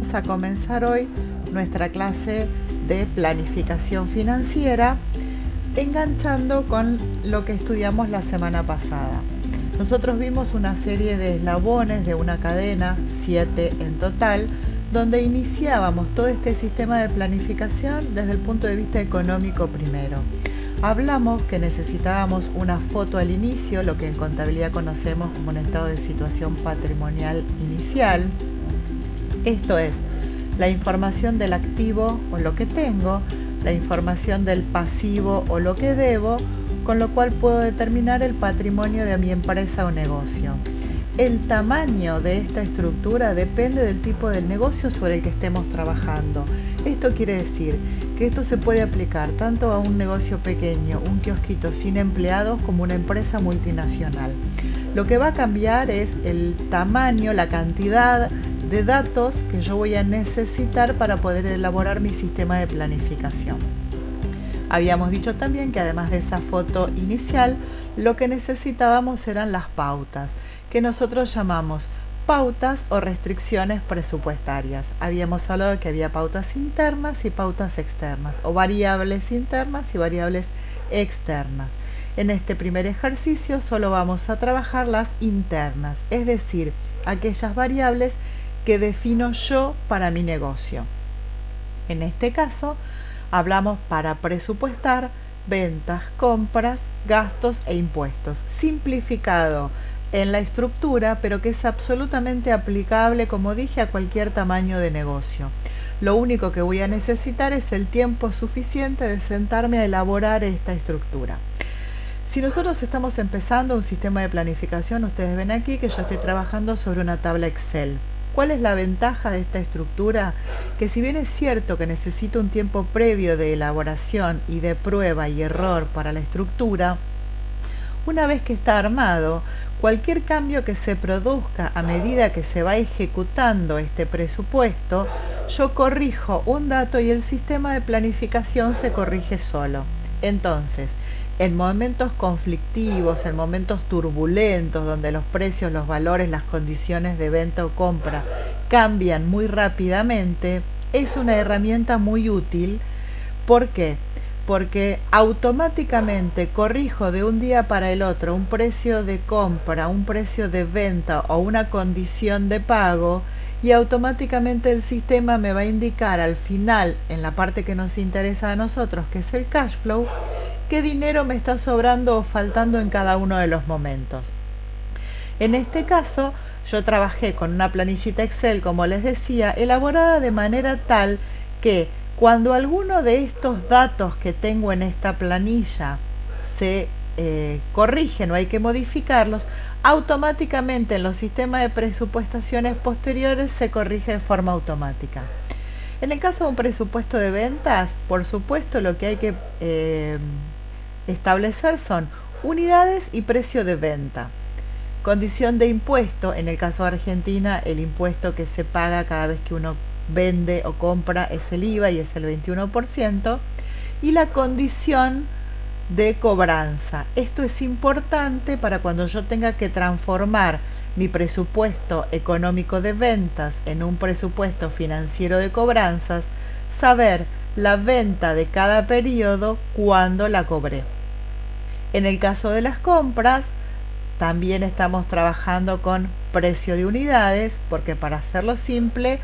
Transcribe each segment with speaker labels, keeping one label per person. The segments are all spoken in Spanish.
Speaker 1: Vamos a comenzar hoy nuestra clase de planificación financiera, enganchando con lo que estudiamos la semana pasada. Nosotros vimos una serie de eslabones de una cadena, 7 en total, donde iniciábamos todo este sistema de planificación desde el punto de vista económico primero. Hablamos que necesitábamos una foto al inicio, lo que en contabilidad conocemos como un estado de situación patrimonial inicial. Esto es, la información del activo o lo que tengo, la información del pasivo o lo que debo, con lo cual puedo determinar el patrimonio de mi empresa o negocio. El tamaño de esta estructura depende del tipo del negocio sobre el que estemos trabajando. Esto quiere decir que esto se puede aplicar tanto a un negocio pequeño, un kiosquito sin empleados, como una empresa multinacional. Lo que va a cambiar es el tamaño, la cantidad de datos que yo voy a necesitar para poder elaborar mi sistema de planificación. Habíamos dicho también que además de esa foto inicial, lo que necesitábamos eran las pautas, que nosotros llamamos pautas o restricciones presupuestarias. Habíamos hablado de que había pautas internas y pautas externas, o variables internas y variables externas. En este primer ejercicio solo vamos a trabajar las internas, es decir, aquellas variables que defino yo para mi negocio. En este caso, hablamos para presupuestar ventas, compras, gastos e impuestos, simplificado en la estructura, pero que es absolutamente aplicable, como dije, a cualquier tamaño de negocio. Lo único que voy a necesitar es el tiempo suficiente de sentarme a elaborar esta estructura. Si nosotros estamos empezando un sistema de planificación, ustedes ven aquí que yo estoy trabajando sobre una tabla Excel. ¿Cuál es la ventaja de esta estructura? Que si bien es cierto que necesito un tiempo previo de elaboración y de prueba y error para la estructura, una vez que está armado, cualquier cambio que se produzca a medida que se va ejecutando este presupuesto, yo corrijo un dato y el sistema de planificación se corrige solo. Entonces, en momentos conflictivos, en momentos turbulentos, donde los precios, los valores, las condiciones de venta o compra cambian muy rápidamente, es una herramienta muy útil. ¿Por qué? Porque automáticamente corrijo de un día para el otro un precio de compra, un precio de venta o una condición de pago, y automáticamente el sistema me va a indicar al final, en la parte que nos interesa a nosotros, que es el cash flow, qué dinero me está sobrando o faltando en cada uno de los momentos. En este caso, yo trabajé con una planillita Excel, como les decía, elaborada de manera tal que cuando alguno de estos datos que tengo en esta planilla se corrigen o hay que modificarlos, automáticamente en los sistemas de presupuestaciones posteriores se corrige de forma automática. En el caso de un presupuesto de ventas, por supuesto, lo que hay que establecer son unidades y precio de venta. Condición de impuesto, en el caso de Argentina, el impuesto que se paga cada vez que uno vende o compra es el IVA y es el 21%, y la condición de cobranza. Esto es importante para cuando yo tenga que transformar mi presupuesto económico de ventas en un presupuesto financiero de cobranzas, saber la venta de cada periodo cuando la cobré. En el caso de las compras, también estamos trabajando con precio de unidades, porque para hacerlo simple,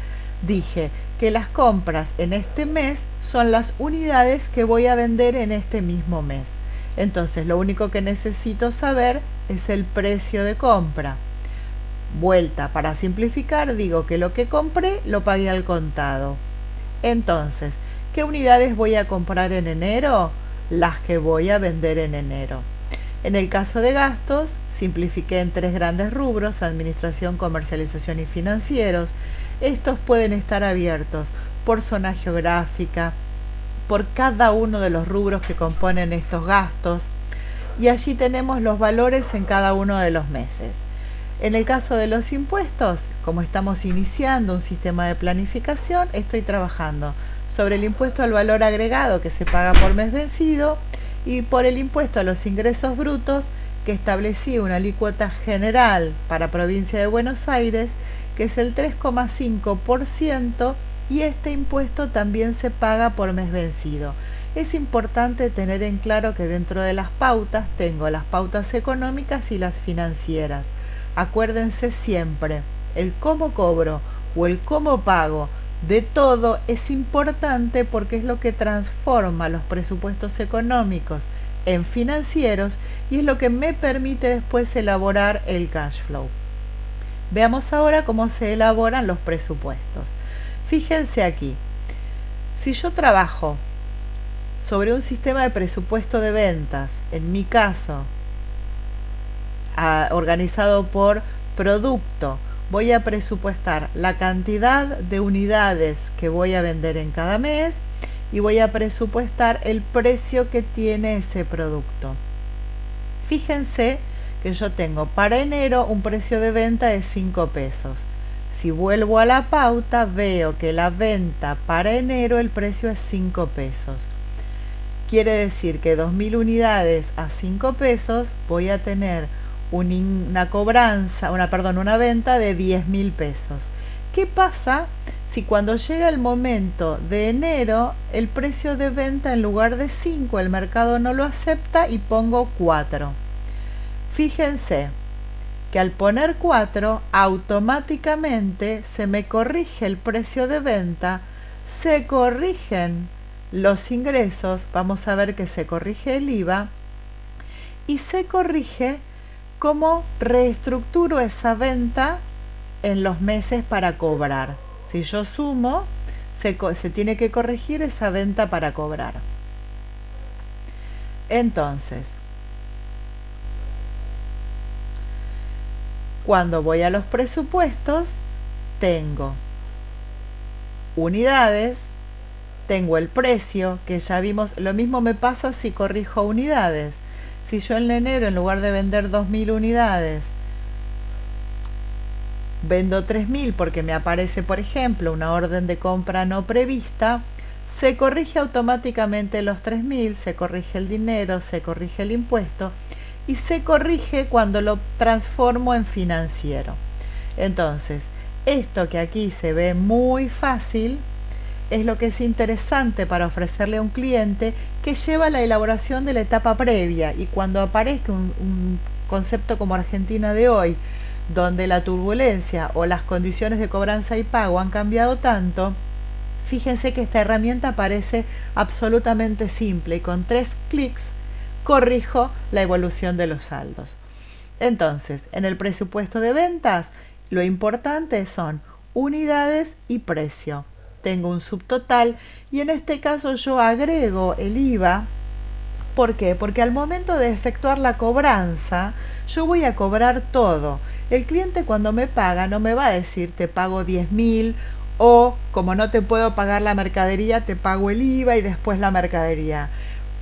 Speaker 1: dije que las compras en este mes son las unidades que voy a vender en este mismo mes. Entonces, lo único que necesito saber es el precio de compra. Vuelta, para simplificar, digo que lo que compré lo pagué al contado. Entonces, ¿qué unidades voy a comprar en enero? Las que voy a vender en enero. En el caso de gastos, simplifiqué en 3 grandes rubros: administración, comercialización y financieros. Estos pueden estar abiertos por zona geográfica, por cada uno de los rubros que componen estos gastos, y allí tenemos los valores en cada uno de los meses. En el caso de los impuestos, como estamos iniciando un sistema de planificación, estoy trabajando sobre el impuesto al valor agregado que se paga por mes vencido y por el impuesto a los ingresos brutos, que establecí una alícuota general para provincia de Buenos Aires que es el 3,5%, y este impuesto también se paga por mes vencido. Es importante tener en claro que dentro de las pautas tengo las pautas económicas y las financieras. Acuérdense siempre, el cómo cobro o el cómo pago de todo es importante porque es lo que transforma los presupuestos económicos en financieros y es lo que me permite después elaborar el cash flow. Veamos ahora cómo se elaboran los presupuestos. Fíjense aquí, si yo trabajo sobre un sistema de presupuesto de ventas, en mi caso, organizado por producto, voy a presupuestar la cantidad de unidades que voy a vender en cada mes y voy a presupuestar el precio que tiene ese producto. Fíjense que yo tengo para enero un precio de venta de 5 pesos. Si vuelvo a la pauta, veo que la venta para enero el precio es 5 pesos. Quiere decir que 2.000 unidades a 5 pesos voy a tener una venta de 10.000 pesos. ¿Qué pasa si cuando llega el momento de enero el precio de venta en lugar de 5 el mercado no lo acepta y pongo 4? Fíjense que al poner 4 automáticamente se me corrige el precio de venta, se corrigen los ingresos, vamos a ver que se corrige el IVA y se corrige cómo reestructuro esa venta en los meses para cobrar. Si yo sumo, se tiene que corregir esa venta para cobrar. Entonces, cuando voy a los presupuestos, tengo unidades, tengo el precio, que ya vimos, lo mismo me pasa si corrijo unidades. Si yo en enero, en lugar de vender 2.000 unidades, vendo 3.000 porque me aparece, por ejemplo, una orden de compra no prevista, se corrige automáticamente los 3.000, se corrige el dinero, se corrige el impuesto y se corrige cuando lo transformo en financiero. Entonces, esto que aquí se ve muy fácil es lo que es interesante para ofrecerle a un cliente que lleva la elaboración de la etapa previa, y cuando aparezca un concepto como Argentina de hoy, donde la turbulencia o las condiciones de cobranza y pago han cambiado tanto, fíjense que esta herramienta parece absolutamente simple y con 3 clics corrijo la evolución de los saldos. Entonces, en el presupuesto de ventas, lo importante son unidades y precio. Tengo un subtotal y en este caso yo agrego el IVA. ¿Por qué? Porque al momento de efectuar la cobranza, yo voy a cobrar todo. El cliente cuando me paga no me va a decir te pago 10.000 o como no te puedo pagar la mercadería te pago el IVA y después la mercadería.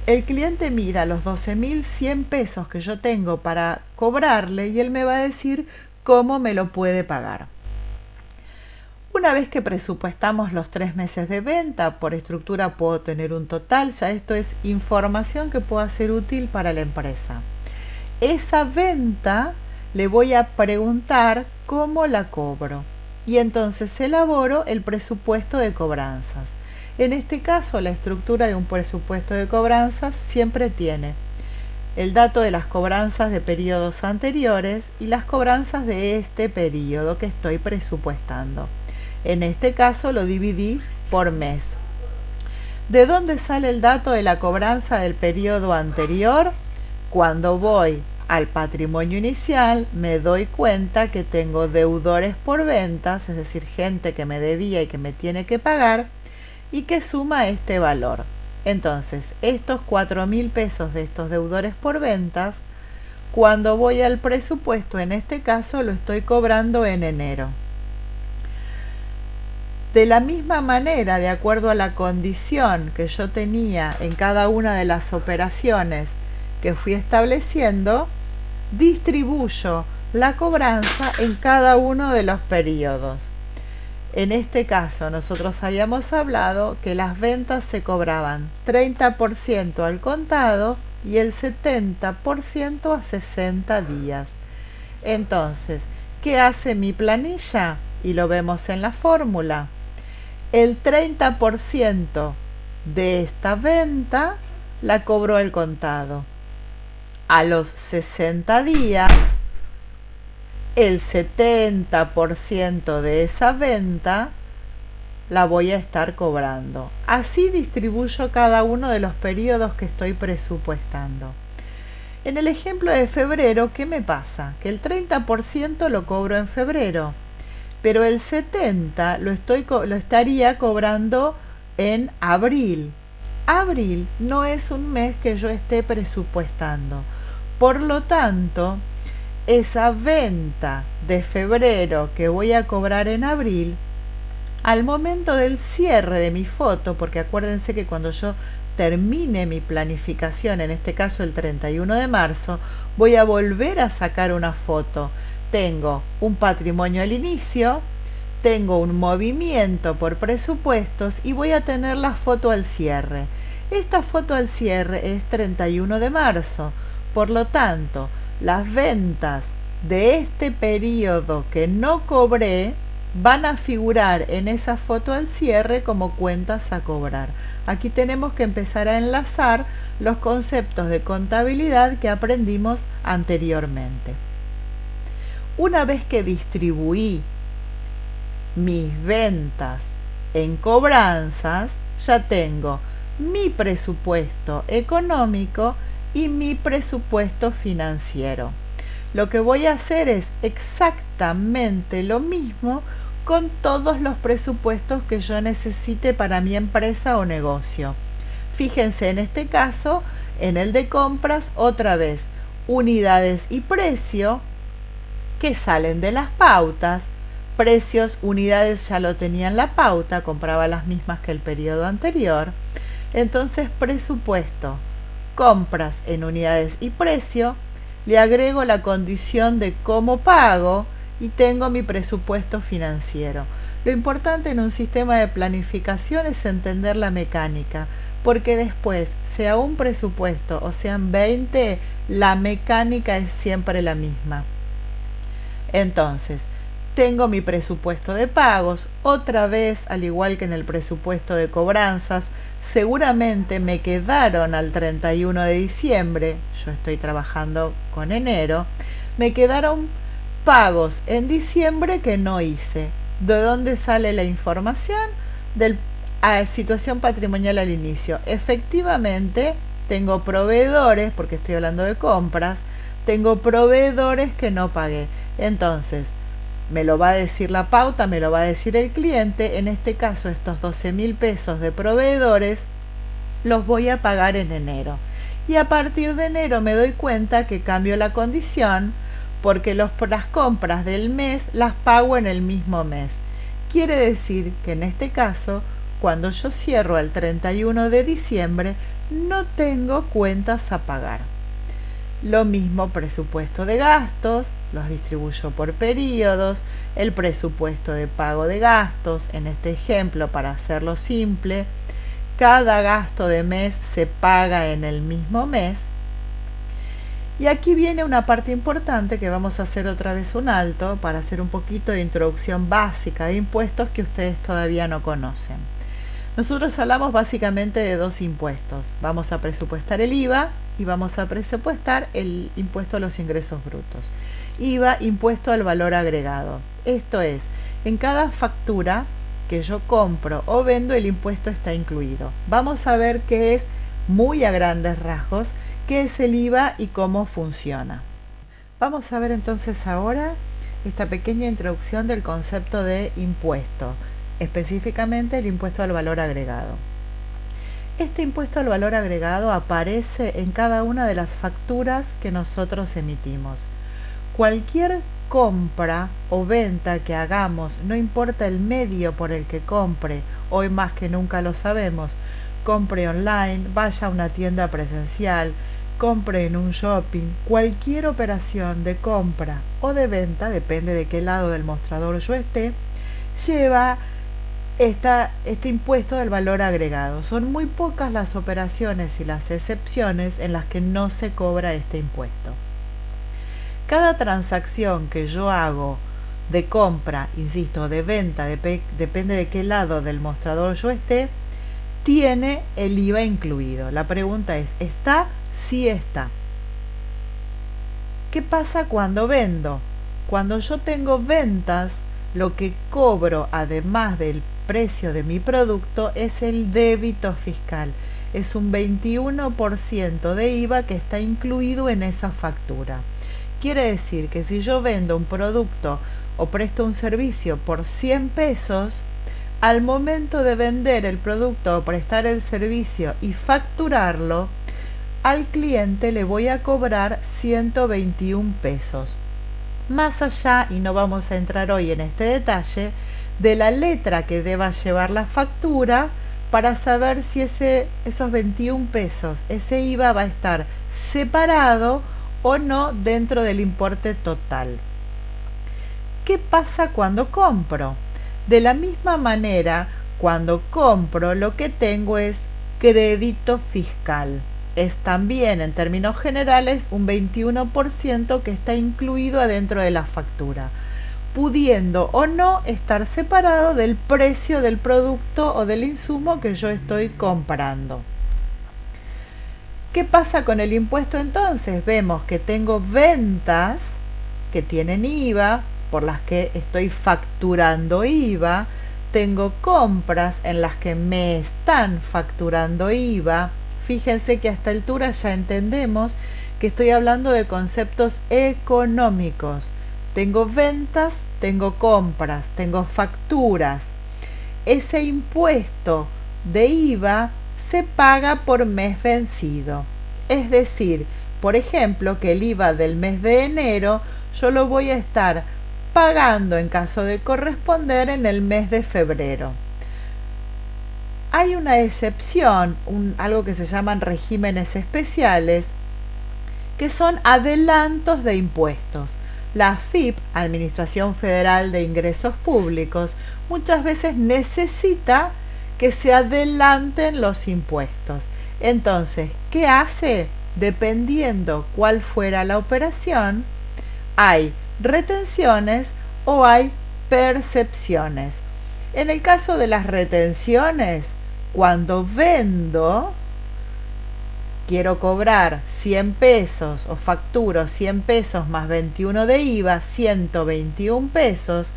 Speaker 1: El cliente mira los 12.100 pesos que yo tengo para cobrarle y él me va a decir cómo me lo puede pagar. Una vez que presupuestamos los 3 meses de venta, por estructura puedo tener un total, ya esto es información que pueda ser útil para la empresa. Esa venta le voy a preguntar cómo la cobro y entonces elaboro el presupuesto de cobranzas. En este caso, la estructura de un presupuesto de cobranzas siempre tiene el dato de las cobranzas de periodos anteriores y las cobranzas de este periodo que estoy presupuestando. En este caso lo dividí por mes. ¿De dónde sale el dato de la cobranza del periodo anterior? Cuando voy al patrimonio inicial me doy cuenta que tengo deudores por ventas, es decir, gente que me debía y que me tiene que pagar y que suma este valor. Entonces, estos 4.000 pesos de estos deudores por ventas, cuando voy al presupuesto, en este caso lo estoy cobrando en enero. De la misma manera, de acuerdo a la condición que yo tenía en cada una de las operaciones que fui estableciendo, distribuyo la cobranza en cada uno de los periodos. En este caso, nosotros habíamos hablado que las ventas se cobraban 30% al contado y el 70% a 60 días. Entonces, ¿qué hace mi planilla? y lo vemos en la fórmula. El 30% de esta venta la cobró el contado. A los 60 días, el 70% de esa venta la voy a estar cobrando. Así distribuyo cada uno de los periodos que estoy presupuestando. En el ejemplo de febrero, ¿qué me pasa? Que el 30% lo cobro en febrero, pero el 70% lo estaría cobrando en abril. Abril no es un mes que yo esté presupuestando. Por lo tanto, esa venta de febrero que voy a cobrar en abril, al momento del cierre de mi foto, porque acuérdense que cuando yo termine mi planificación, en este caso el 31 de marzo, voy a volver a sacar una foto. Tengo un patrimonio al inicio, tengo un movimiento por presupuestos y voy a tener la foto al cierre. Esta foto al cierre es 31 de marzo, por lo tanto, las ventas de este periodo que no cobré van a figurar en esa foto al cierre como cuentas a cobrar. Aquí tenemos que empezar a enlazar los conceptos de contabilidad que aprendimos anteriormente. Una vez que distribuí mis ventas en cobranzas, ya tengo mi presupuesto económico y mi presupuesto financiero. Lo que voy a hacer es exactamente lo mismo con todos los presupuestos que yo necesite para mi empresa o negocio. Fíjense en este caso, en el de compras, otra vez, unidades y precio que salen de las pautas. Precios, unidades ya lo tenía en la pauta, compraba las mismas que el periodo anterior. Entonces, presupuesto, compras en unidades y precio, le agrego la condición de cómo pago y tengo mi presupuesto financiero. Lo importante en un sistema de planificación es entender la mecánica, porque después, sea un presupuesto o sean 20, la mecánica es siempre la misma. Entonces, tengo mi presupuesto de pagos, otra vez, al igual que en el presupuesto de cobranzas, seguramente me quedaron al 31 de diciembre, yo estoy trabajando con enero, me quedaron pagos en diciembre que no hice. ¿De dónde sale la información? Situación patrimonial al inicio. Efectivamente, tengo proveedores, porque estoy hablando de compras, tengo proveedores que no pagué. Entonces, me lo va a decir la pauta, me lo va a decir el cliente. En este caso, estos 12.000 pesos de proveedores los voy a pagar en enero. Y a partir de enero me doy cuenta que cambio la condición porque las compras del mes las pago en el mismo mes. Quiere decir que en este caso, cuando yo cierro el 31 de diciembre, no tengo cuentas a pagar. Lo mismo presupuesto de gastos, los distribuyo por periodos, el presupuesto de pago de gastos, en este ejemplo para hacerlo simple, cada gasto de mes se paga en el mismo mes. Y aquí viene una parte importante que vamos a hacer otra vez un alto para hacer un poquito de introducción básica de impuestos que ustedes todavía no conocen. Nosotros hablamos básicamente de dos impuestos. Vamos a presupuestar el IVA y vamos a presupuestar el impuesto a los ingresos brutos. IVA, impuesto al valor agregado. Esto es, en cada factura que yo compro o vendo, el impuesto está incluido. Vamos a ver qué es, muy a grandes rasgos, qué es el IVA y cómo funciona. Vamos a ver entonces ahora esta pequeña introducción del concepto de impuesto, específicamente el impuesto al valor agregado. Este impuesto al valor agregado aparece en cada una de las facturas que nosotros emitimos. Cualquier compra o venta que hagamos, no importa el medio por el que compre, hoy más que nunca lo sabemos, compre online, vaya a una tienda presencial, compre en un shopping, cualquier operación de compra o de venta, depende de qué lado del mostrador yo esté, lleva este impuesto del valor agregado. Son muy pocas las operaciones y las excepciones en las que no se cobra este impuesto. Cada transacción que yo hago de compra, insisto, de venta, depende de qué lado del mostrador yo esté, tiene el IVA incluido. La pregunta es, ¿está? Sí está. ¿Qué pasa cuando vendo? Cuando yo tengo ventas, lo que cobro además del precio de mi producto es el débito fiscal. Es un 21% de IVA que está incluido en esa factura. Quiere decir que si yo vendo un producto o presto un servicio por 100 pesos, al momento de vender el producto o prestar el servicio y facturarlo, al cliente le voy a cobrar 121 pesos. Más allá, y no vamos a entrar hoy en este detalle, de la letra que deba llevar la factura para saber si esos 21 pesos, ese IVA va a estar separado o no dentro del importe total. ¿Qué pasa cuando compro? De la misma manera, cuando compro lo que tengo es crédito fiscal. Es también, en términos generales, un 21% que está incluido adentro de la factura, pudiendo o no estar separado del precio del producto o del insumo que yo estoy comprando. ¿Qué pasa con el impuesto entonces? Vemos que tengo ventas que tienen IVA, por las que estoy facturando IVA, tengo compras en las que me están facturando IVA. Fíjense que a esta altura ya entendemos que estoy hablando de conceptos económicos. Tengo ventas, tengo compras, tengo facturas. Ese impuesto de IVA se paga por mes vencido. Es decir, por ejemplo, que el IVA del mes de enero yo lo voy a estar pagando en caso de corresponder en el mes de febrero. Hay una excepción, algo que se llaman regímenes especiales, que son adelantos de impuestos. La AFIP, Administración Federal de Ingresos Públicos, muchas veces necesita que se adelanten los impuestos. Entonces, ¿qué hace? Dependiendo cuál fuera la operación, hay retenciones o hay percepciones. En el caso de las retenciones, cuando vendo, quiero cobrar 100 pesos o facturo 100 pesos más 21 de IVA, 121 pesos,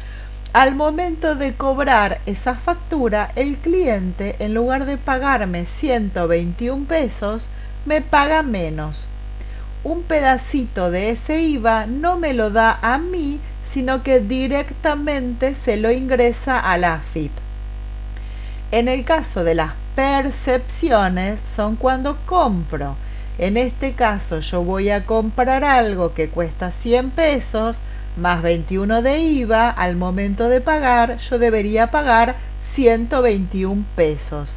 Speaker 1: al momento de cobrar esa factura, el cliente, en lugar de pagarme 121 pesos, me paga menos. Un pedacito de ese IVA no me lo da a mí, sino que directamente se lo ingresa a la AFIP. En el caso de las percepciones son cuando compro. En este caso yo voy a comprar algo que cuesta 100 pesos más 21 de IVA. Al momento de pagar yo debería pagar 121 pesos.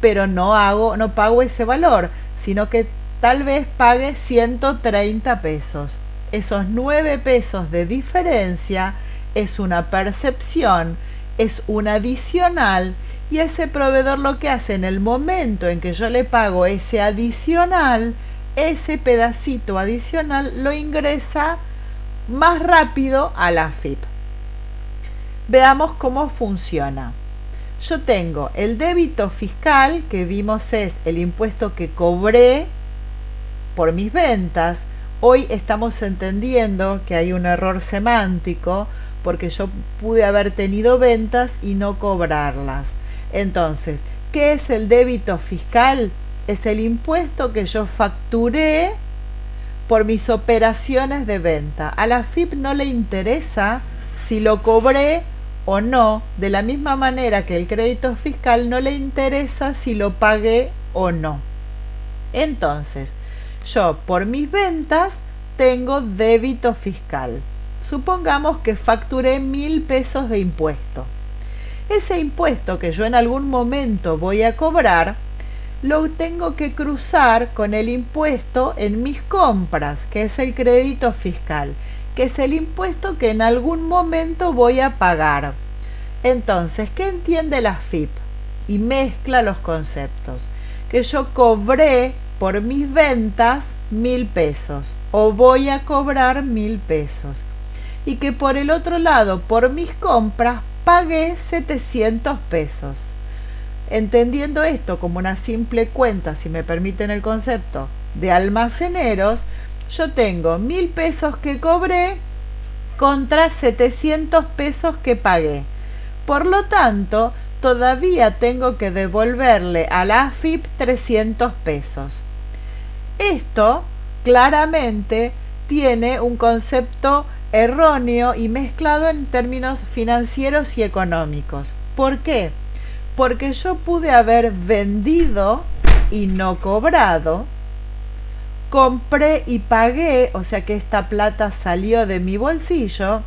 Speaker 1: Pero no pago ese valor, sino que tal vez pague 130 pesos. Esos 9 pesos de diferencia es una percepción, es un adicional, y ese proveedor lo que hace en el momento en que yo le pago ese adicional, ese pedacito adicional lo ingresa más rápido a la AFIP. Veamos cómo funciona. Yo tengo el débito fiscal, que vimos es el impuesto que cobré por mis ventas. Hoy estamos entendiendo que hay un error semántico porque yo pude haber tenido ventas y no cobrarlas. Entonces, ¿qué es el débito fiscal? Es el impuesto que yo facturé por mis operaciones de venta. A la AFIP no le interesa si lo cobré o no, de la misma manera que el crédito fiscal no le interesa si lo pagué o no. Entonces, yo por mis ventas tengo débito fiscal. Supongamos que facturé 1.000 pesos de impuesto. Ese impuesto que yo en algún momento voy a cobrar, lo tengo que cruzar con el impuesto en mis compras, que es el crédito fiscal, que es el impuesto que en algún momento voy a pagar. Entonces, ¿qué entiende la AFIP? Y mezcla los conceptos. Que yo cobré por mis ventas 1.000 pesos o voy a cobrar 1.000 pesos. y que por el otro lado, por mis compras, pagué 700 pesos. Entendiendo esto como una simple cuenta, si me permiten el concepto, de almaceneros, yo tengo 1000 pesos que cobré contra 700 pesos que pagué. Por lo tanto, todavía tengo que devolverle a la AFIP 300 pesos. Esto claramente tiene un concepto erróneo y mezclado en términos financieros y económicos. ¿Por qué? Porque yo pude haber vendido y no cobrado, compré y pagué, o sea que esta plata salió de mi bolsillo,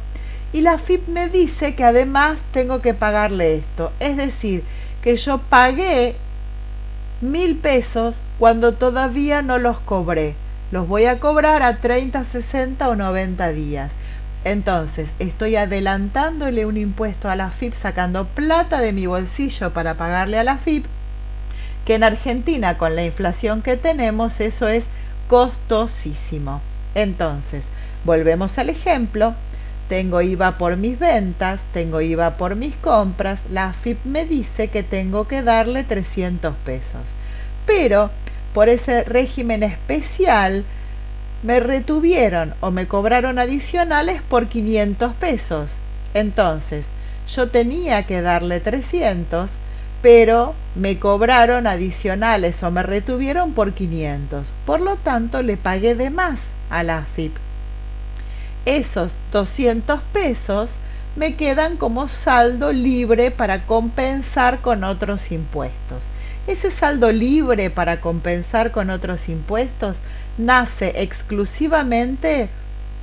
Speaker 1: y la AFIP me dice que además tengo que pagarle esto. Es decir, que yo pagué 1000 pesos cuando todavía no los cobré. Los voy a cobrar a 30, 60 o 90 días. Entonces, estoy adelantándole un impuesto a la AFIP, sacando plata de mi bolsillo para pagarle a la AFIP, que en Argentina, con la inflación que tenemos, eso es costosísimo. Entonces, volvemos al ejemplo. Tengo IVA por mis ventas, tengo IVA por mis compras, la AFIP me dice que tengo que darle 300 pesos. Pero por ese régimen especial me retuvieron o me cobraron adicionales por 500 pesos. Entonces, yo tenía que darle 300, pero me cobraron adicionales o me retuvieron por 500. Por lo tanto, le pagué de más a la AFIP. Esos 200 pesos me quedan como saldo libre para compensar con otros impuestos. Ese saldo libre para compensar con otros impuestos nace exclusivamente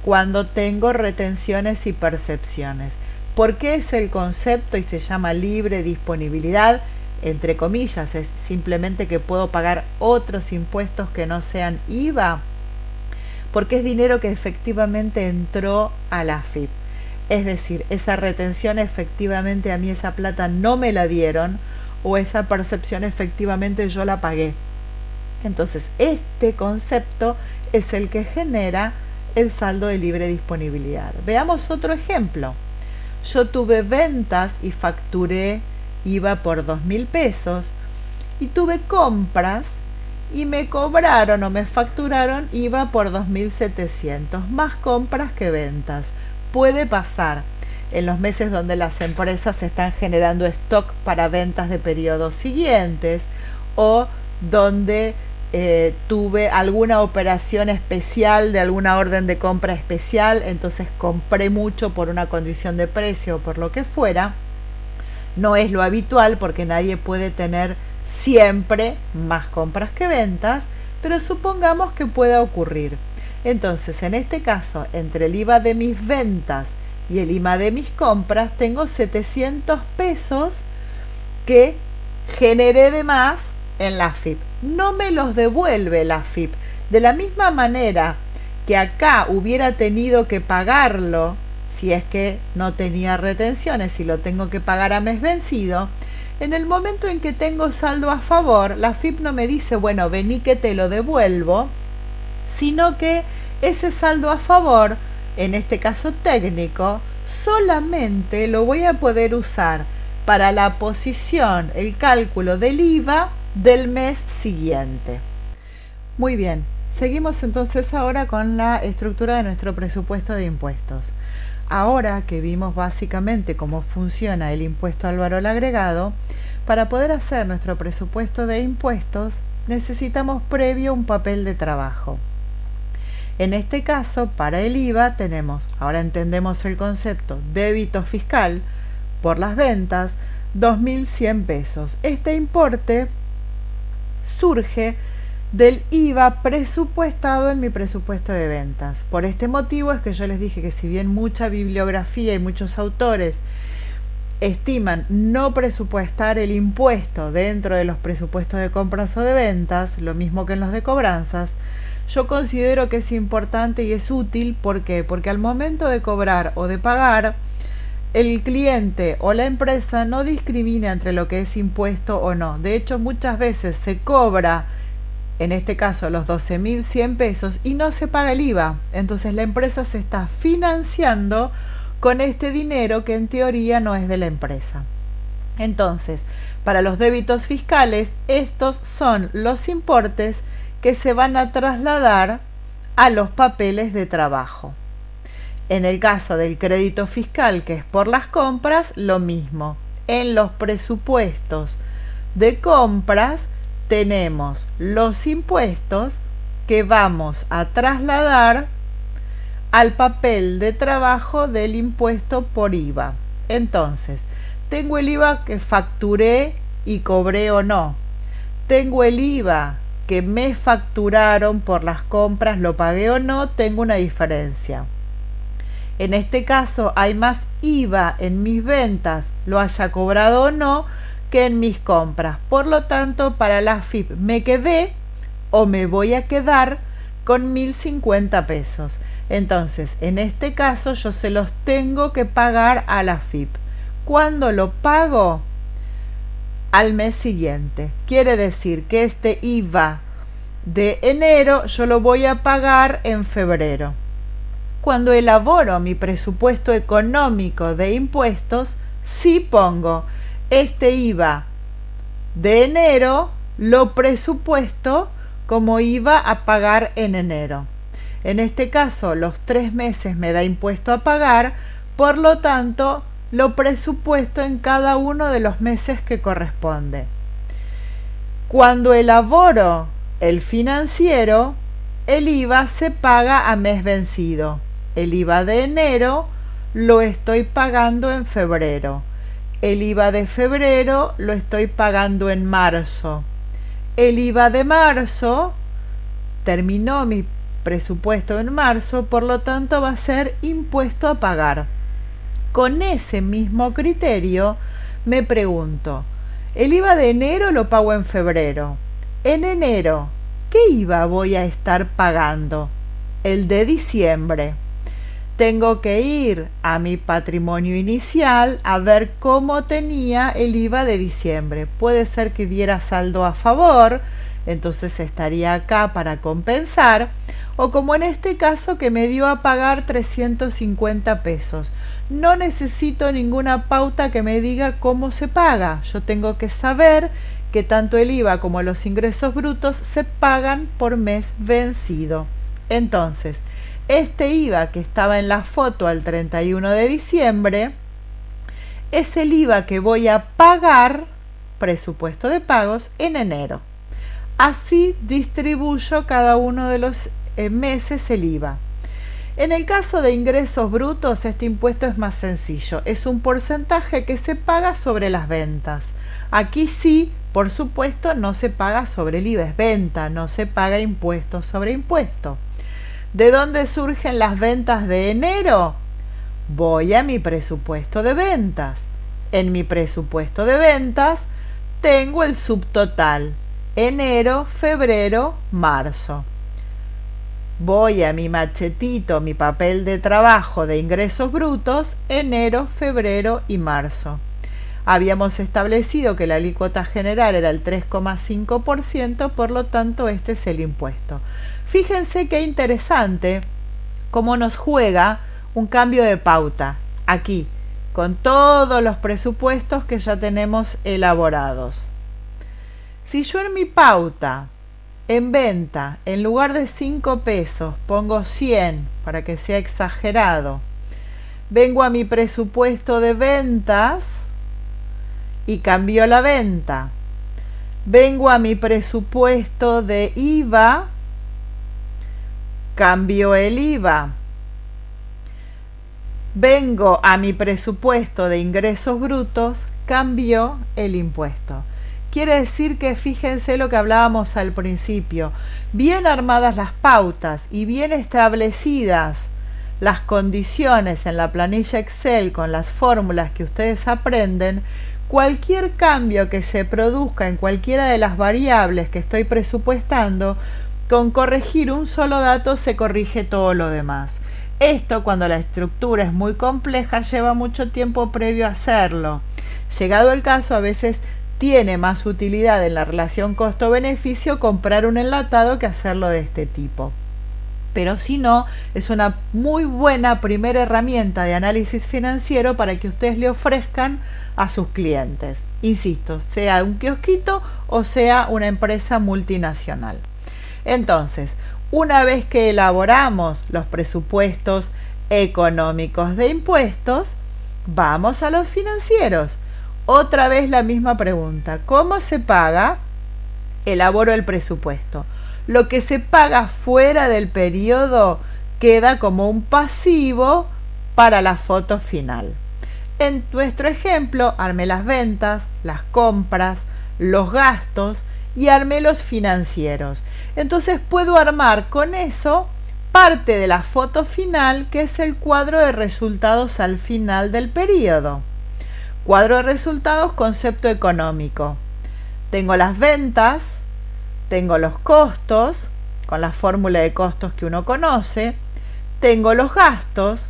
Speaker 1: cuando tengo retenciones y percepciones. ¿Por qué es el concepto y se llama libre disponibilidad? Entre comillas, es simplemente que puedo pagar otros impuestos que no sean IVA, porque es dinero que efectivamente entró a la AFIP. Es decir, esa retención efectivamente a mí esa plata no me la dieron, o esa percepción efectivamente yo la pagué. Entonces, este concepto es el que genera el saldo de libre disponibilidad. Veamos otro ejemplo. Yo tuve ventas y facturé IVA por 2.000 pesos y tuve compras y me cobraron o me facturaron IVA por 2.700, más compras que ventas. Puede pasar en los meses donde las empresas están generando stock para ventas de periodos siguientes, o donde tuve alguna operación especial de alguna orden de compra especial, entonces compré mucho por una condición de precio o por lo que fuera. No es lo habitual porque nadie puede tener siempre más compras que ventas, pero supongamos que pueda ocurrir. Entonces, en este caso, entre el IVA de mis ventas y el IVA de mis compras, tengo 700 pesos que generé de más en la AFIP. No me los devuelve la AFIP. De la misma manera que acá hubiera tenido que pagarlo, si es que no tenía retenciones y lo tengo que pagar a mes vencido, en el momento en que tengo saldo a favor, la AFIP no me dice, bueno, vení que te lo devuelvo, sino que ese saldo a favor, en este caso técnico, solamente lo voy a poder usar para la posición, el cálculo del IVA del mes siguiente. Muy bien, seguimos entonces ahora con la estructura de nuestro presupuesto de impuestos. Ahora que vimos básicamente cómo funciona el impuesto al valor agregado, para poder hacer nuestro presupuesto de impuestos necesitamos previo un papel de trabajo. En este caso, para el IVA tenemos, ahora entendemos el concepto, débito fiscal por las ventas, 2.100 pesos. Este importe surge del IVA presupuestado en mi presupuesto de ventas. Por este motivo es que yo les dije que si bien mucha bibliografía y muchos autores estiman no presupuestar el impuesto dentro de los presupuestos de compras o de ventas, lo mismo que en los de cobranzas, yo considero que es importante y es útil. ¿Por qué? Porque al momento de cobrar o de pagar, el cliente o la empresa no discrimina entre lo que es impuesto o no. De hecho, muchas veces se cobra en este caso los 12.100 pesos, y no se paga el IVA. Entonces la empresa se está financiando con este dinero que en teoría no es de la empresa. Entonces, para los débitos fiscales, estos son los importes que se van a trasladar a los papeles de trabajo. En el caso del crédito fiscal, que es por las compras, lo mismo. En los presupuestos de compras tenemos los impuestos que vamos a trasladar al papel de trabajo del impuesto por IVA. Entonces, tengo el IVA que facturé y cobré o no. Tengo el IVA que me facturaron por las compras, lo pagué o no, tengo una diferencia. En este caso hay más IVA en mis ventas, lo haya cobrado o no, que en mis compras. Por lo tanto, para la AFIP me quedé o me voy a quedar con 1.050 pesos. Entonces, en este caso yo se los tengo que pagar a la AFIP. ¿Cuándo lo pago? Al mes siguiente. Quiere decir que este IVA de enero yo lo voy a pagar en febrero. Cuando elaboro mi presupuesto económico de impuestos, sí pongo este IVA de enero, lo presupuesto como IVA a pagar en enero. En este caso, los 3 meses me da impuesto a pagar, por lo tanto, lo presupuesto en cada uno de los meses que corresponde. Cuando elaboro el financiero, el IVA se paga a mes vencido. El IVA de enero lo estoy pagando en febrero. El IVA de febrero lo estoy pagando en marzo. El IVA de marzo terminó mi presupuesto en marzo, por lo tanto va a ser impuesto a pagar. Con ese mismo criterio me pregunto, el IVA de enero lo pago en febrero. En enero, ¿qué IVA voy a estar pagando? El de diciembre. Tengo que ir a mi patrimonio inicial a ver cómo tenía el IVA de diciembre. Puede ser que diera saldo a favor, entonces estaría acá para compensar, o como en este caso que me dio a pagar 350 pesos. No necesito ninguna pauta que me diga cómo se paga. Yo tengo que saber que tanto el IVA como los ingresos brutos se pagan por mes vencido. Entonces, este IVA que estaba en la foto al 31 de diciembre es el IVA que voy a pagar, presupuesto de pagos, en enero. Así distribuyo cada uno de los meses el IVA. En el caso de ingresos brutos, este impuesto es más sencillo. Es un porcentaje que se paga sobre las ventas. Aquí sí, por supuesto, no se paga sobre el IVA, es venta, no se paga impuesto sobre impuesto. ¿De dónde surgen las ventas de enero? Voy a mi presupuesto de ventas. En mi presupuesto de ventas tengo el subtotal: enero, febrero, marzo. Voy a mi machetito, mi papel de trabajo de ingresos brutos, enero, febrero y marzo. Habíamos establecido que la alícuota general era el 3,5%, por lo tanto este es el impuesto. Fíjense qué interesante cómo nos juega un cambio de pauta aquí, con todos los presupuestos que ya tenemos elaborados. Si yo en mi pauta, en venta, en lugar de 5 pesos, pongo 100 para que sea exagerado, vengo a mi presupuesto de ventas y cambio la venta. Vengo a mi presupuesto de IVA, cambio el IVA. Vengo a mi presupuesto de ingresos brutos, cambio el impuesto. Quiere decir que fíjense lo que hablábamos al principio, bien armadas las pautas y bien establecidas las condiciones en la planilla Excel con las fórmulas que ustedes aprenden, cualquier cambio que se produzca en cualquiera de las variables que estoy presupuestando, con corregir un solo dato se corrige todo lo demás. Esto, cuando la estructura es muy compleja, lleva mucho tiempo previo a hacerlo. Llegado el caso, a veces tiene más utilidad en la relación costo-beneficio comprar un enlatado que hacerlo de este tipo. Pero si no, es una muy buena primera herramienta de análisis financiero para que ustedes le ofrezcan a sus clientes. Insisto, sea un kiosquito o sea una empresa multinacional. Entonces, una vez que elaboramos los presupuestos económicos de impuestos, vamos a los financieros. Otra vez la misma pregunta. ¿Cómo se paga? Elaboro el presupuesto. Lo que se paga fuera del periodo queda como un pasivo para la foto final. En nuestro ejemplo, armé las ventas, las compras, los gastos y armé los financieros. Entonces puedo armar con eso parte de la foto final, que es el cuadro de resultados al final del periodo. Cuadro de resultados, concepto económico. Tengo las ventas, tengo los costos, con la fórmula de costos que uno conoce, tengo los gastos,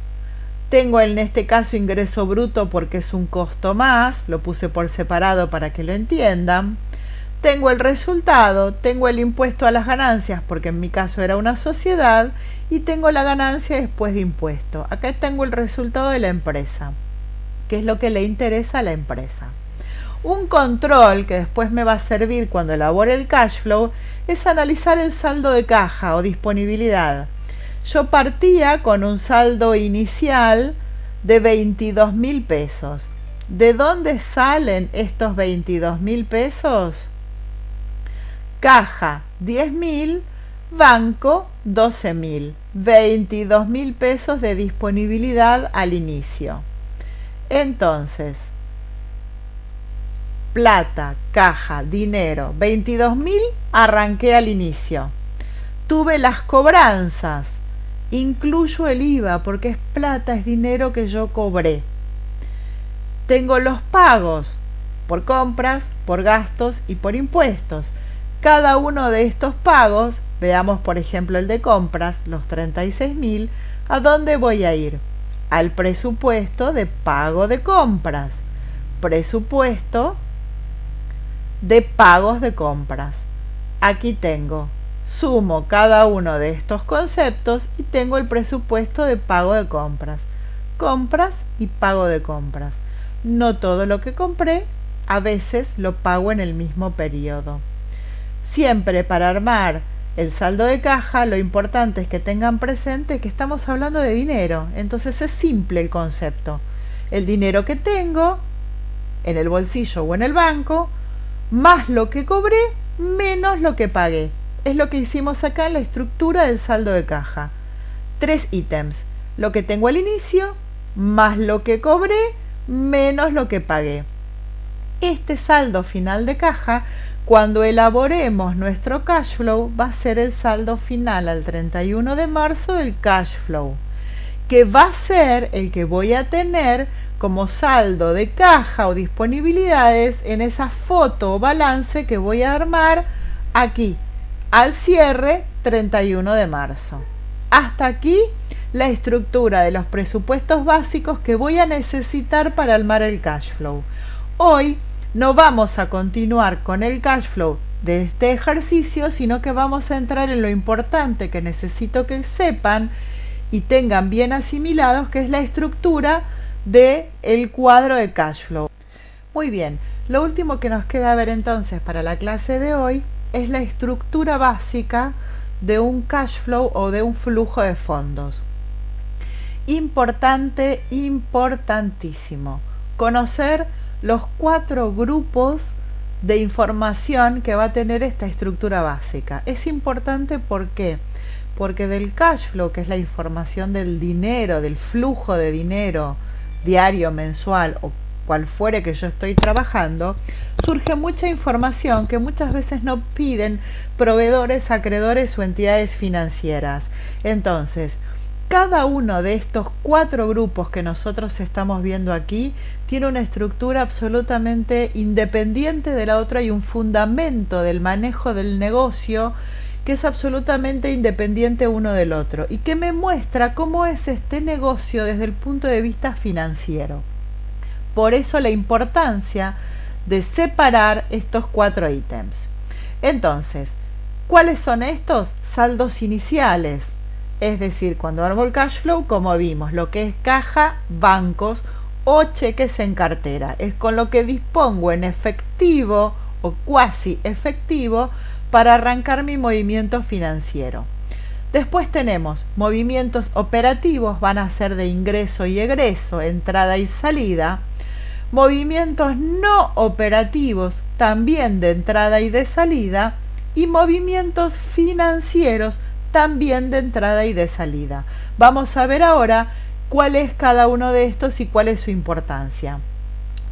Speaker 1: tengo en este caso ingreso bruto porque es un costo más, lo puse por separado para que lo entiendan, tengo el resultado, tengo el impuesto a las ganancias porque en mi caso era una sociedad y tengo la ganancia después de impuesto. Acá tengo el resultado de la empresa, que es lo que le interesa a la empresa. Un control que después me va a servir cuando elabore el cash flow es analizar el saldo de caja o disponibilidad. Yo partía con un saldo inicial de 22.000 pesos. ¿De dónde salen estos 22.000 pesos? Caja 10.000, banco 12.000. 22.000 pesos de disponibilidad al inicio. Entonces, plata, caja, dinero, 22.000 arranqué al inicio. Tuve las cobranzas, incluyo el IVA porque es plata, es dinero que yo cobré. Tengo los pagos por compras, por gastos y por impuestos. Cada uno de estos pagos, veamos por ejemplo el de compras, los 36.000, ¿a dónde voy a ir? Al presupuesto de pago de compras. Presupuesto de pagos de compras. Aquí tengo, sumo cada uno de estos conceptos y tengo el presupuesto de pago de compras. Compras y pago de compras. No todo lo que compré, a veces lo pago en el mismo periodo. Siempre para armar el saldo de caja, lo importante es que tengan presente que estamos hablando de dinero. Entonces es simple el concepto. El dinero que tengo en el bolsillo o en el banco, más lo que cobré, menos lo que pagué. Es lo que hicimos acá en la estructura del saldo de caja. 3 ítems. Lo que tengo al inicio, más lo que cobré, menos lo que pagué. Este saldo final de caja, cuando elaboremos nuestro cash flow, va a ser el saldo final al 31 de marzo del cash flow, que va a ser el que voy a tener como saldo de caja o disponibilidades en esa foto o balance que voy a armar aquí, al cierre 31 de marzo. Hasta aquí la estructura de los presupuestos básicos que voy a necesitar para armar el cash flow. Hoy no vamos a continuar con el cash flow de este ejercicio, sino que vamos a entrar en lo importante que necesito que sepan y tengan bien asimilados, que es la estructura del cuadro de cash flow. Muy bien, lo último que nos queda ver entonces para la clase de hoy es la estructura básica de un cash flow o de un flujo de fondos. Importante, importantísimo, conocer los 4 grupos de información que va a tener esta estructura básica. Es importante, ¿por qué? Porque del cash flow, que es la información del dinero, del flujo de dinero diario, mensual o cual fuere que yo estoy trabajando, surge mucha información que muchas veces no piden proveedores, acreedores o entidades financieras. Entonces, cada uno de estos 4 grupos que nosotros estamos viendo aquí tiene una estructura absolutamente independiente de la otra y un fundamento del manejo del negocio que es absolutamente independiente uno del otro y que me muestra cómo es este negocio desde el punto de vista financiero. Por eso la importancia de separar estos 4 ítems. Entonces, ¿cuáles son estos? Saldos iniciales. Es decir, cuando armo el cash flow, como vimos, lo que es caja, bancos o cheques en cartera. Es con lo que dispongo en efectivo o cuasi efectivo para arrancar mi movimiento financiero. Después tenemos movimientos operativos, van a ser de ingreso y egreso, entrada y salida. Movimientos no operativos, también de entrada y de salida. Y movimientos financieros, también de entrada y de salida. Vamos a ver ahora cuál es cada uno de estos y cuál es su importancia.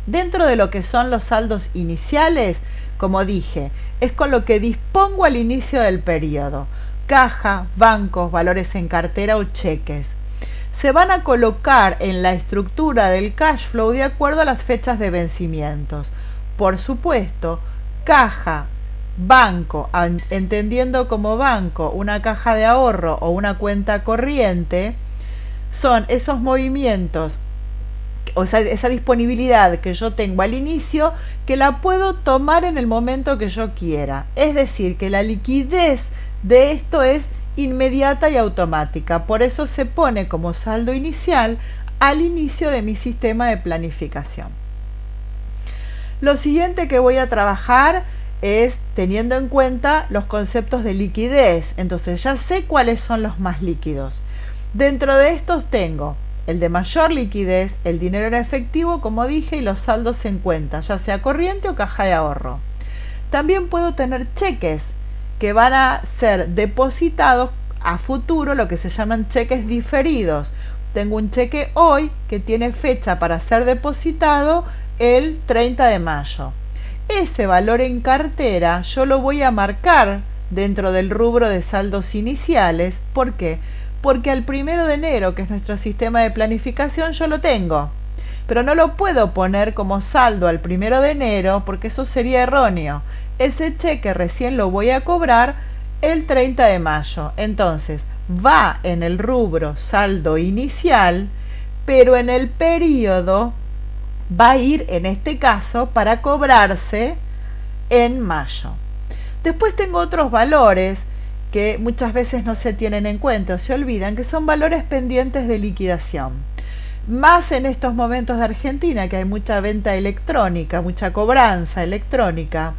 Speaker 1: Dentro de lo que son los saldos iniciales, como dije, es con lo que dispongo al inicio del periodo. Caja, bancos, valores en cartera o cheques. Se van a colocar en la estructura del cash flow de acuerdo a las fechas de vencimientos. Por supuesto, caja, banco, entendiendo como banco una caja de ahorro o una cuenta corriente, son esos movimientos, o sea, esa disponibilidad que yo tengo al inicio, que la puedo tomar en el momento que yo quiera. Es decir, que la liquidez de esto es inmediata y automática. Por eso se pone como saldo inicial al inicio de mi sistema de planificación. Lo siguiente que voy a trabajar es teniendo en cuenta los conceptos de liquidez. Entonces ya sé cuáles son los más líquidos. Dentro de estos tengo el de mayor liquidez, el dinero en efectivo, como dije, y los saldos en cuenta, ya sea corriente o caja de ahorro. También puedo tener cheques que van a ser depositados a futuro, lo que se llaman cheques diferidos. Tengo un cheque hoy que tiene fecha para ser depositado el 30 de mayo. Ese valor en cartera yo lo voy a marcar dentro del rubro de saldos iniciales. ¿Por qué? Porque al 1 de enero, que es nuestro sistema de planificación, yo lo tengo. Pero no lo puedo poner como saldo al 1 de enero porque eso sería erróneo. Ese cheque recién lo voy a cobrar el 30 de mayo. Entonces, va en el rubro saldo inicial, pero en el periodo va a ir, en este caso, para cobrarse en mayo. Después tengo otros valores que muchas veces no se tienen en cuenta o se olvidan, que son valores pendientes de liquidación. Más en estos momentos de Argentina, que hay mucha venta electrónica, mucha cobranza electrónica.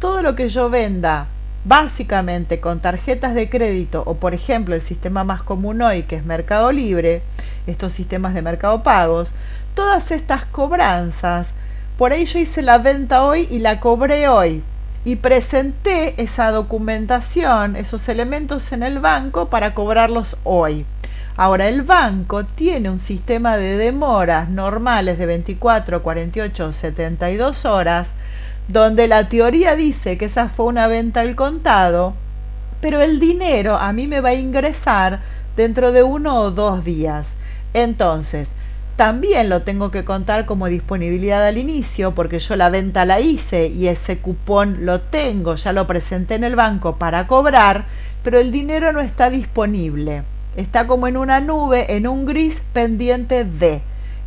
Speaker 1: Todo lo que yo venda básicamente con tarjetas de crédito o, por ejemplo, el sistema más común hoy, que es Mercado Libre, estos sistemas de mercado pagos, todas estas cobranzas, por ahí yo hice la venta hoy y la cobré hoy y presenté esa documentación, esos elementos en el banco para cobrarlos hoy. Ahora, el banco tiene un sistema de demoras normales de 24, 48 o 72 horas, donde la teoría dice que esa fue una venta al contado, pero el dinero a mí me va a ingresar dentro de 1 o 2 días. Entonces, también lo tengo que contar como disponibilidad al inicio, porque yo la venta la hice y ese cupón lo tengo, ya lo presenté en el banco para cobrar, pero el dinero no está disponible. Está como en una nube, en un gris pendiente de.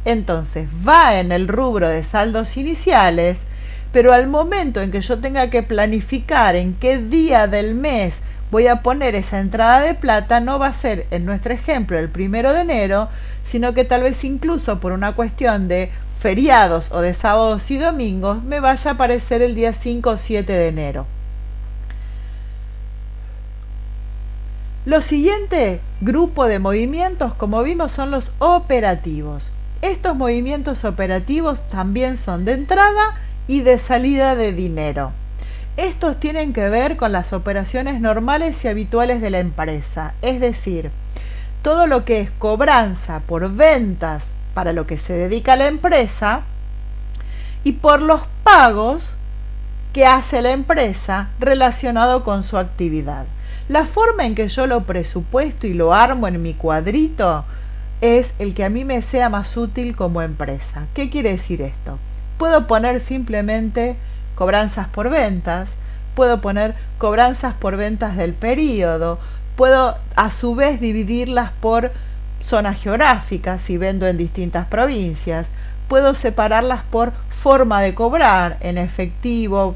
Speaker 1: Entonces, va en el rubro de saldos iniciales, pero al momento en que yo tenga que planificar en qué día del mes voy a poner esa entrada de plata, no va a ser, en nuestro ejemplo, el 1 de enero, sino que tal vez incluso por una cuestión de feriados o de sábados y domingos, me vaya a aparecer el día 5 o 7 de enero. Lo siguiente grupo de movimientos, como vimos, son los operativos. Estos movimientos operativos también son de entrada y de salida de dinero. Estos tienen que ver con las operaciones normales y habituales de la empresa, es decir, todo lo que es cobranza por ventas para lo que se dedica la empresa y por los pagos que hace la empresa relacionado con su actividad. La forma en que yo lo presupuesto y lo armo en mi cuadrito es el que a mí me sea más útil como empresa. ¿Qué quiere decir esto? Puedo poner simplemente cobranzas por ventas, puedo poner cobranzas por ventas del periodo, puedo a su vez dividirlas por zonas geográficas si vendo en distintas provincias, puedo separarlas por forma de cobrar, en efectivo,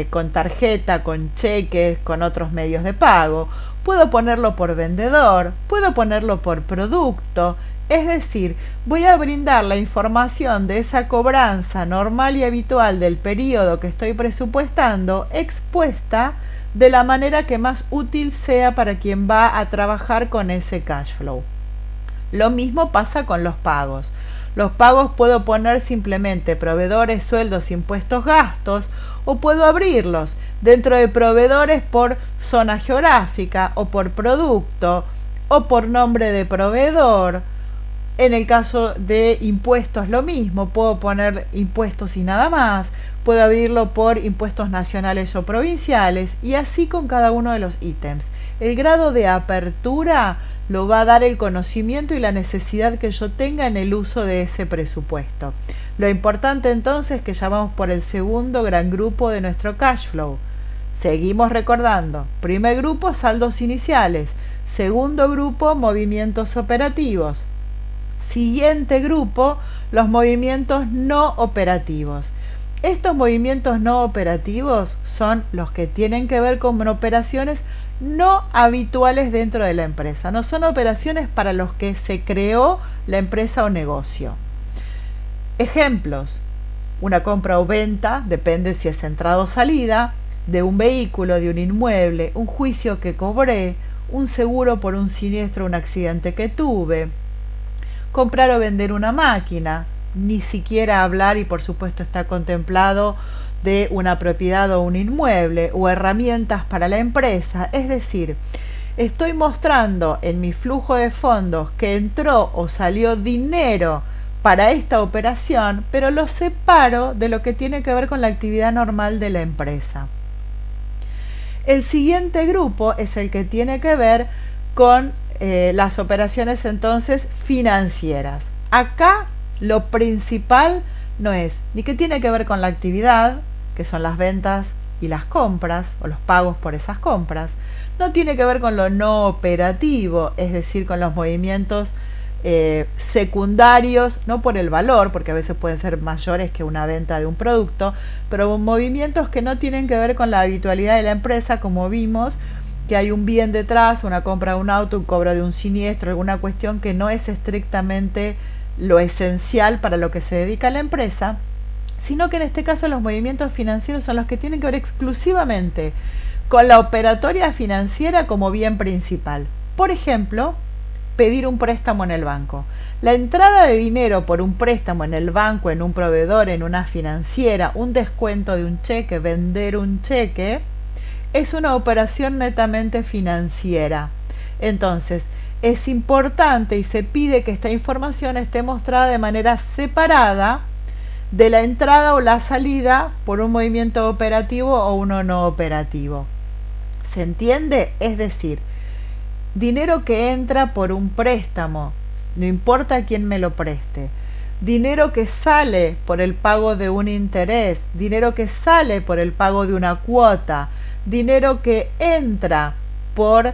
Speaker 1: con tarjeta, con cheques, con otros medios de pago. Puedo ponerlo por vendedor, puedo ponerlo por producto. Es decir, voy a brindar la información de esa cobranza normal y habitual del periodo que estoy presupuestando, expuesta de la manera que más útil sea para quien va a trabajar con ese cash flow. Lo mismo pasa con los pagos. Los pagos puedo poner simplemente proveedores, sueldos, impuestos, gastos, o puedo abrirlos dentro de proveedores por zona geográfica o por producto o por nombre de proveedor. En el caso de impuestos lo mismo, puedo poner impuestos y nada más, puedo abrirlo por impuestos nacionales o provinciales y así con cada uno de los ítems. El grado de apertura lo va a dar el conocimiento y la necesidad que yo tenga en el uso de ese presupuesto. Lo importante entonces es que ya vamos por el segundo gran grupo de nuestro cash flow. Seguimos recordando. Primer grupo, saldos iniciales. Segundo grupo, movimientos operativos. Siguiente grupo, los movimientos no operativos. Estos movimientos no operativos son los que tienen que ver con operaciones no habituales dentro de la empresa. No son operaciones para los que se creó la empresa o negocio. Ejemplos: una compra o venta, depende si es entrada o salida, de un vehículo, de un inmueble, un juicio que cobré, un seguro por un siniestro o un accidente que tuve. Comprar o vender una máquina, ni siquiera hablar, y por supuesto está contemplado, de una propiedad o un inmueble, o herramientas para la empresa. Es decir, estoy mostrando en mi flujo de fondos que entró o salió dinero para esta operación, pero lo separo de lo que tiene que ver con la actividad normal de la empresa. El siguiente grupo es el que tiene que ver con las operaciones entonces financieras. Acá lo principal no es ni que tiene que ver con la actividad, que son las ventas y las compras o los pagos por esas compras. No tiene que ver con lo no operativo, es decir, con los movimientos secundarios, no por el valor, porque a veces pueden ser mayores que una venta de un producto, pero movimientos que no tienen que ver con la habitualidad de la empresa, como vimos que hay un bien detrás, una compra de un auto, un cobro de un siniestro, alguna cuestión que no es estrictamente lo esencial para lo que se dedica a la empresa, sino que en este caso los movimientos financieros son los que tienen que ver exclusivamente con la operatoria financiera como bien principal. Por ejemplo, pedir un préstamo en el banco. La entrada de dinero por un préstamo en el banco, en un proveedor, en una financiera, un descuento de un cheque, vender un cheque, es una operación netamente financiera. Entonces, es importante y se pide que esta información esté mostrada de manera separada de la entrada o la salida por un movimiento operativo o uno no operativo. ¿Se entiende? Es decir, dinero que entra por un préstamo, no importa quién me lo preste. Dinero que sale por el pago de un interés, dinero que sale por el pago de una cuota, dinero que entra por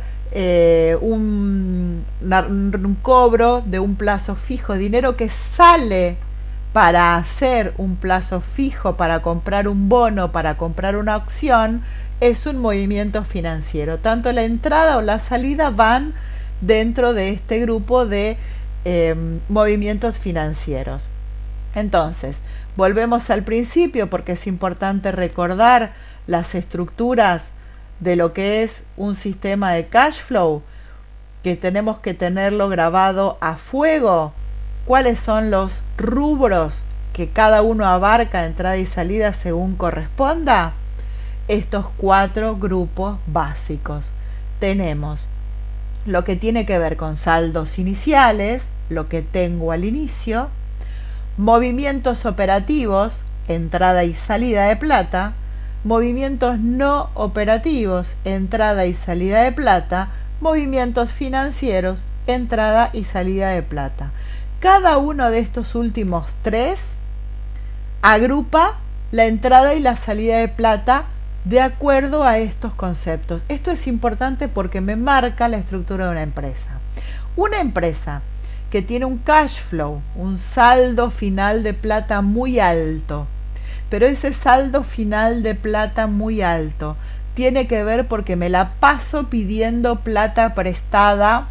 Speaker 1: un cobro de un plazo fijo, dinero que sale para hacer un plazo fijo, para comprar un bono, para comprar una opción, es un movimiento financiero. Tanto la entrada o la salida van dentro de este grupo de movimientos financieros. Entonces, volvemos al principio porque es importante recordar las estructuras de lo que es un sistema de cash flow, que tenemos que tenerlo grabado a fuego. ¿Cuáles son los rubros que cada uno abarca, entrada y salida según corresponda? Estos 4 grupos básicos. Tenemos lo que tiene que ver con saldos iniciales, lo que tengo al inicio, movimientos operativos, entrada y salida de plata, movimientos no operativos, entrada y salida de plata, movimientos financieros, entrada y salida de plata. Cada uno de estos últimos 3 agrupa la entrada y la salida de plata de acuerdo a estos conceptos. Esto es importante porque me marca la estructura de una empresa. Una empresa que tiene un cash flow, un saldo final de plata muy alto. Pero ese saldo final de plata muy alto tiene que ver porque me la paso pidiendo plata prestada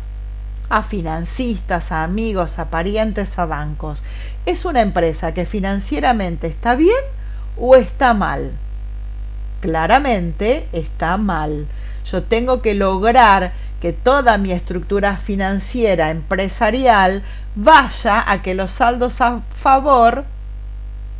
Speaker 1: a financistas, a amigos, a parientes, a bancos. ¿Es una empresa que financieramente está bien o está mal? Claramente está mal. Yo tengo que lograr que toda mi estructura financiera empresarial vaya a que los saldos a favor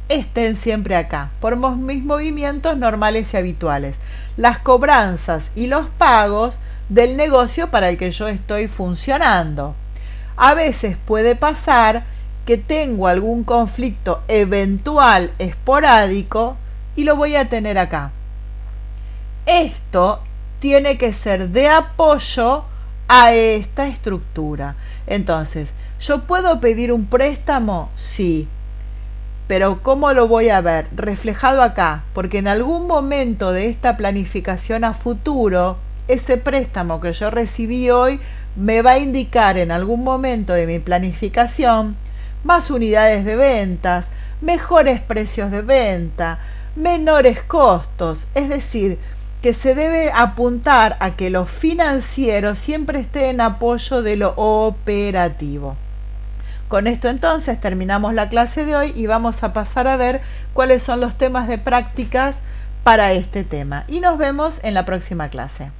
Speaker 1: estén siempre acá, por mis movimientos normales y habituales, las cobranzas y los pagos del negocio para el que yo estoy funcionando. A veces puede pasar que tengo algún conflicto eventual esporádico y lo voy a tener acá. Esto tiene que ser de apoyo a esta estructura. Entonces, ¿yo puedo pedir un préstamo? Sí. Pero ¿cómo lo voy a ver? Reflejado acá, porque en algún momento de esta planificación a futuro, ese préstamo que yo recibí hoy me va a indicar en algún momento de mi planificación más unidades de ventas, mejores precios de venta, menores costos, es decir, que se debe apuntar a que lo financiero siempre esté en apoyo de lo operativo. Con esto entonces terminamos la clase de hoy y vamos a pasar a ver cuáles son los temas de prácticas para este tema. Y nos vemos en la próxima clase.